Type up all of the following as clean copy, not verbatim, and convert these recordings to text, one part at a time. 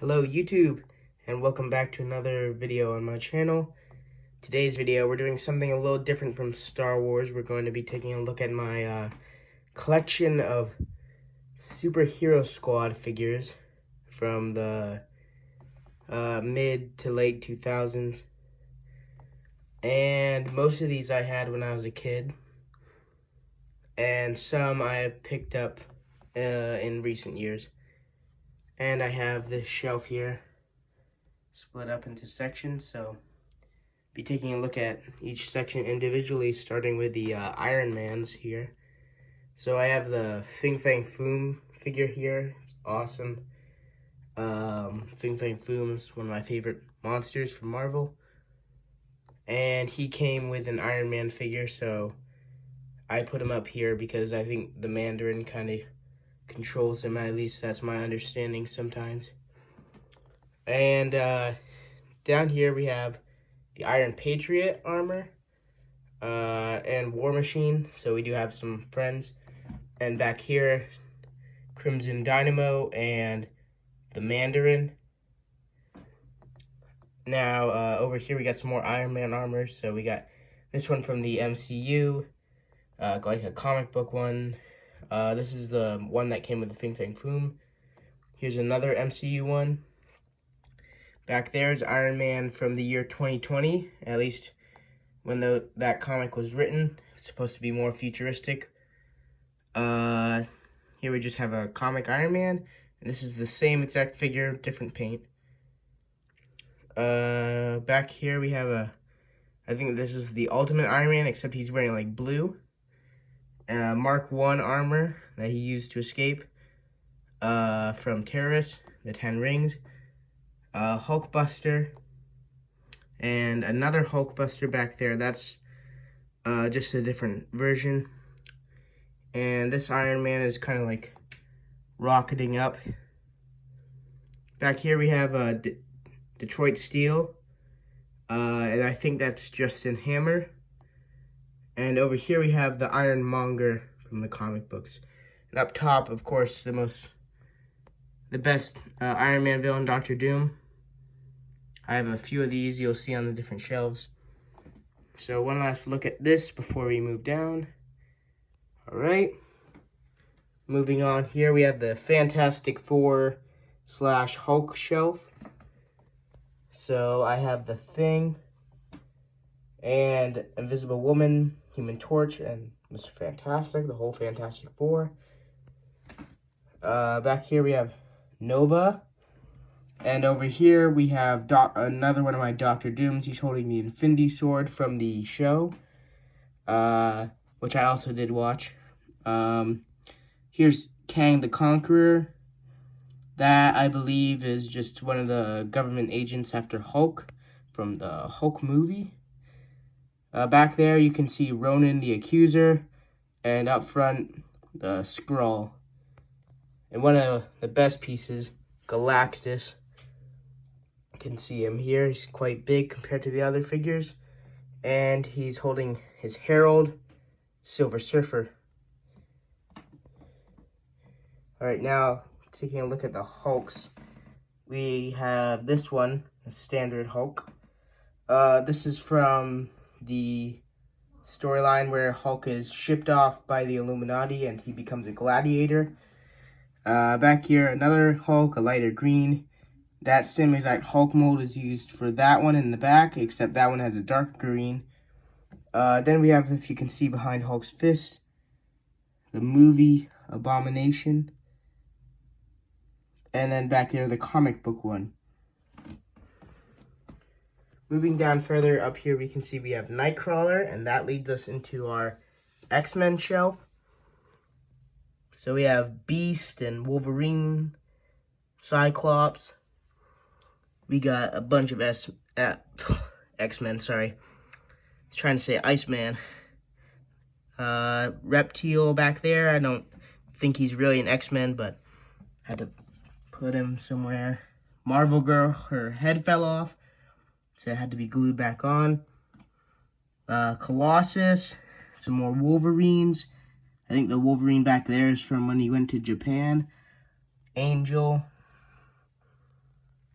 Hello YouTube, and welcome back to another video on my channel. Today's video, we're doing something a little different from Star Wars. We're going to be taking a look at my collection of Superhero Squad figures from the mid to late 2000s. And most of these I had when I was a kid, and some I have picked up in recent years. And I have this shelf here split up into sections, so be taking a look at each section individually, starting with the Iron Mans here. So I have the Fin Fang Foom figure here. It's awesome. Fin Fang Foom is one of my favorite monsters from Marvel, and he came with an Iron Man figure, so I put him up here because I think the Mandarin kind of controls him. At least that's my understanding sometimes. And down here we have the Iron Patriot armor and War Machine, so we do have some friends. And back here, Crimson Dynamo and the Mandarin. Now over here we got some more Iron Man armor. So we got this one from the MCU, like a comic book one. This is the one that came with the Fin Fang Foom. Here's another MCU one. Back there is Iron Man from the year 2020, at least when that comic was written. It's supposed to be more futuristic. Here we just have a comic Iron Man, and this is the same exact figure, different paint. Back here we have I think this is the Ultimate Iron Man, except he's wearing like blue. Mark I armor that he used to escape from terrorists, the 10 Rings. Hulkbuster, and another Hulkbuster back there. That's just a different version. And this Iron Man is kind of like rocketing up. Back here we have Detroit Steel, and I think that's Justin Hammer. And over here we have the Ironmonger from the comic books. And up top, of course, the best Iron Man villain, Dr. Doom. I have a few of these you'll see on the different shelves. So one last look at this before we move down. Alright. Moving on, here we have the Fantastic Four / Hulk shelf. So I have the Thing, and Invisible Woman, Human Torch, and Mr. Fantastic, the whole Fantastic Four. Back here we have Nova. And over here we have another one of my Dr. Dooms. He's holding the Infinity Sword from the show, which I also did watch. Here's Kang the Conqueror. That, I believe, is just one of the government agents after Hulk from the Hulk movie. Back there you can see Ronan the Accuser, and up front the Skrull. And one of the best pieces, Galactus. You can see him here. He's quite big compared to the other figures, and he's holding his Herald, Silver Surfer. Alright, now taking a look at the Hulks. We have this one, a standard Hulk. This is from the storyline where Hulk is shipped off by the Illuminati and he becomes a gladiator. Back here, another Hulk, a lighter green. That same exact Hulk mold is used for that one in the back, except that one has a dark green. Then we have, if you can see behind Hulk's fist, the movie Abomination. And then back there, the comic book one. Moving down further up here, we can see we have Nightcrawler, and that leads us into our X-Men shelf. So we have Beast and Wolverine, Cyclops. We got a bunch of X-Men, sorry. I was trying to say Iceman. Reptile back there. I don't think he's really an X-Men, but I had to put him somewhere. Marvel Girl, her head fell off, so it had to be glued back on. Colossus, some more Wolverines. I think the Wolverine back there is from when he went to Japan. Angel.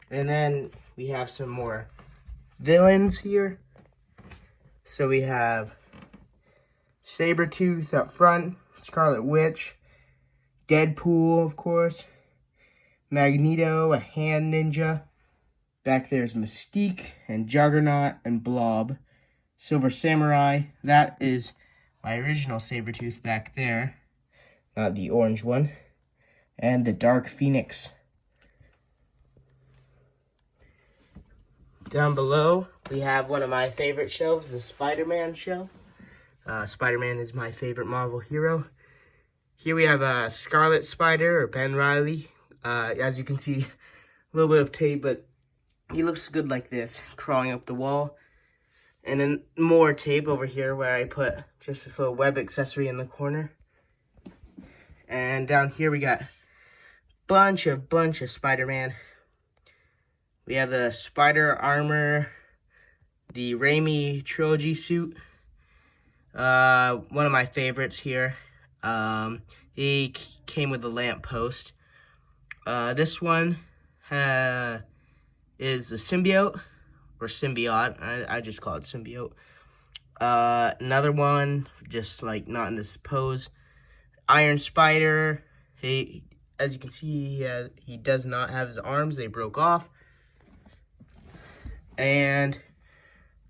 And then we have some more villains here. So we have Sabretooth up front, Scarlet Witch, Deadpool, of course, Magneto, a hand ninja. Back there's Mystique and Juggernaut and Blob. Silver Samurai, that is my original Sabretooth back there, not the orange one. And the Dark Phoenix. Down below, we have one of my favorite shelves, the Spider-Man shelf. Spider-Man is my favorite Marvel hero. Here we have a Scarlet Spider, or Ben Reilly. As you can see, a little bit of tape, but he looks good like this, crawling up the wall. And then more tape over here where I put just this little web accessory in the corner. And down here we got bunch of Spider-Man. We have the Spider Armor, the Raimi Trilogy suit. One of my favorites here. He came with a lamppost. This one is a symbiote, or symbiote. I just call it symbiote. Another one, just like not in this pose. Iron Spider. As you can see, he does not have his arms. They broke off. And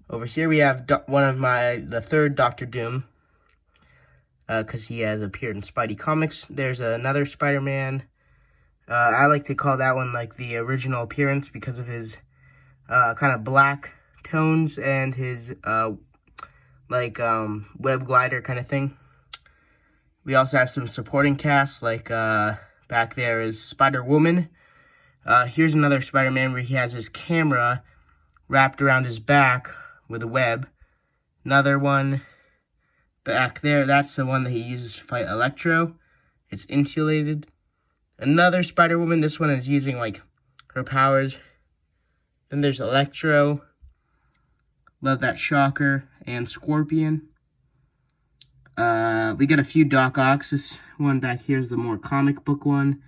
over here we have the third Doctor Doom, because he has appeared in Spidey comics. There's another Spider-Man. I like to call that one like the original appearance because of his kind of black tones and his web glider kind of thing. We also have some supporting cast, like back there is Spider-Woman. Here's another Spider-Man where he has his camera wrapped around his back with a web. Another one back there, that's the one that he uses to fight Electro. It's insulated. Another Spider-Woman, this one is using like her powers. Then there's Electro. Love that Shocker and Scorpion. We got a few Doc Ocks. This one back here is the more comic book one.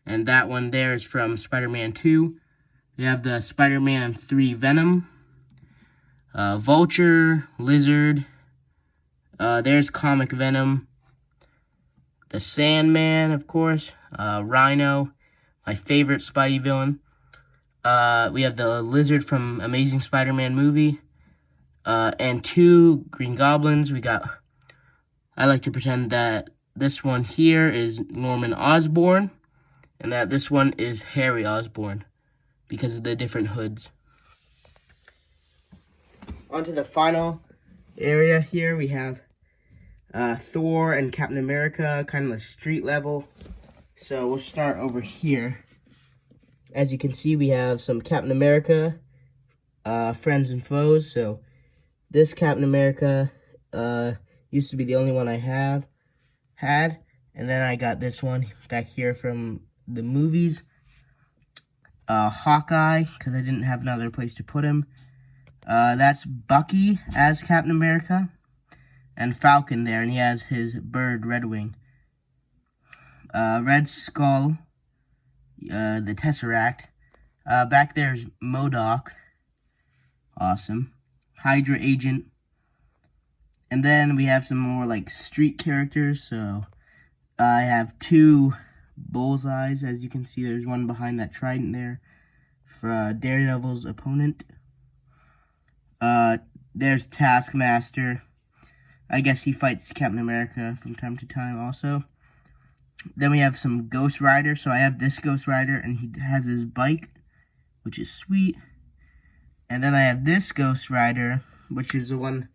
And that one there is from Spider-Man 2. We have the Spider-Man 3 Venom. Vulture, Lizard. There's Comic Venom. The Sandman, of course. Rhino, my favorite Spidey villain. We have the Lizard from Amazing Spider-Man movie. And 2 Green Goblins. I like to pretend that this one here is Norman Osborn, and that this one is Harry Osborn, because of the different hoods. On to the final area here, we have Thor and Captain America, kind of the street level. So we'll start over here. As you can see, we have some Captain America, friends and foes. So this Captain America used to be the only one I had. And then I got this one back here from the movies. Hawkeye, because I didn't have another place to put him. That's Bucky as Captain America. And Falcon there, and he has his bird, Red Wing. Red Skull, the Tesseract. Back there's MODOK. Awesome. Hydra Agent. And then we have some more like street characters. So I have 2 Bullseyes. As you can see, there's one behind that trident there for Daredevil's opponent. There's Taskmaster. I guess he fights Captain America from time to time also. Then we have some Ghost Rider. So I have this Ghost Rider, and he has his bike, which is sweet. And then I have this Ghost Rider, which is the one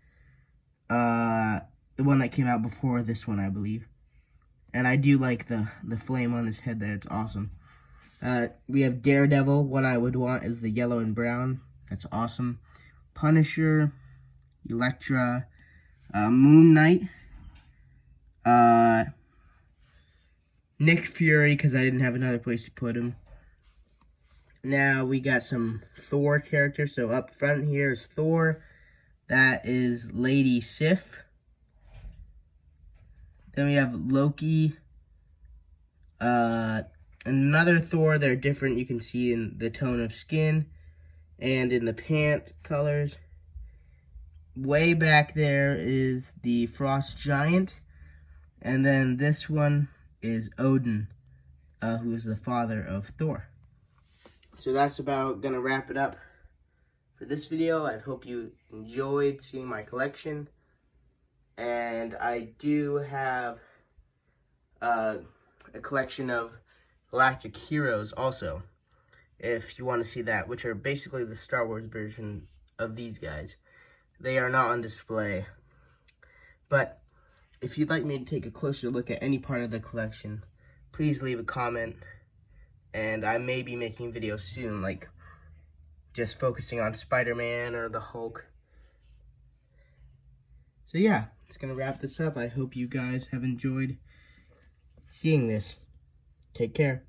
that came out before this one, I believe. And I do like the flame on his head there. It's awesome. We have Daredevil. One I would want is the yellow and brown. That's awesome. Punisher, Elektra, Moon Knight, Nick Fury, because I didn't have another place to put him. Now we got some Thor characters. So up front here is Thor. That is Lady Sif. Then we have Loki. Another Thor, they're different. You can see in the tone of skin and in the pant colors. Way back there is the Frost Giant. And then this one is Odin, who is the father of Thor. So that's about gonna wrap it up for this video. I hope you enjoyed seeing my collection. And I do have a collection of Galactic Heroes also, if you want to see that, which are basically the Star Wars version of these guys. They are not on display. But if you'd like me to take a closer look at any part of the collection, please leave a comment. And I may be making videos soon, like just focusing on Spider-Man or the Hulk. So yeah, it's going to wrap this up. I hope you guys have enjoyed seeing this. Take care.